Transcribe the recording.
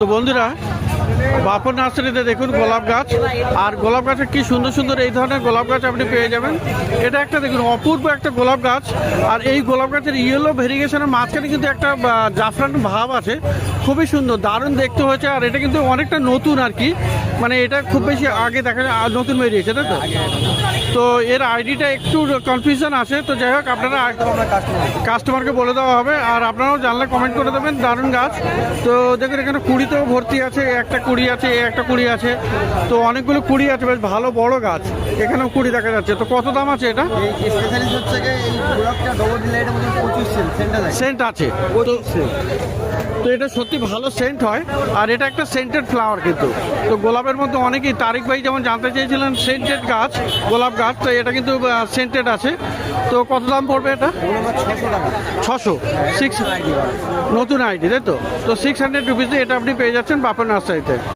তো বন্ধুরা, বাপন নার্সারিতে দেখুন গোলাপ গাছ। আর গোলাপ গাছের কি সুন্দর সুন্দর এই ধরনের গোলাপ গাছ আপনি পেয়ে যাবেন। এটা একটা দেখুন অপূর্ব একটা গোলাপ গাছ। আর এই গোলাপ গাছের ইয়েলো ভেরিগেশনের মাঝখানে কিন্তু একটা জাফরান ভাব আছে, খুবই সুন্দর, দারুণ দেখতে হয়েছে। আর এটা কিন্তু অনেকটা নতুন আর কি, মানে এটা খুব বেশি আগে দেখা যায় নতুন বেরিয়েছে, তাই তো? তো এর আইডিটা একটু কনফিউশন আছে। তো যাই হোক, আপনারা কাস্টমারকে বলে দেওয়া হবে, আর আপনারাও জানলে কমেন্ট করে দেবেন। দারুণ গাছ। তো দেখুন এখানে কুড়িতেও ভর্তি আছে, একটা কুড়ি আছে, একটা কুড়ি আছে, তো অনেকগুলো কুড়ি আছে, বেশ ভালো বড় গাছ। এখানেও কুড়ি দেখা যাচ্ছে। তো কত দাম আছে এটা? সেন্ট আছে তো এটা সত্যি ভালো সেন্ট হয়। আর এটা একটা সেন্টেড ফ্লাওয়ার কিন্তু। তো গোলাপের মধ্যে অনেকেই, তারিক ভাই যেমন জানতে চেয়েছিলেন সেন্টেড গাছ, গোলাপ গাছ, তো এটা কিন্তু সেন্টেড আছে। তো কত দাম পড়বে এটা? 600, নতুন আইডি, তাই তো? তো 600 রুপিসে এটা আপনি পেয়ে যাচ্ছেন বাপন নার্সারিতে।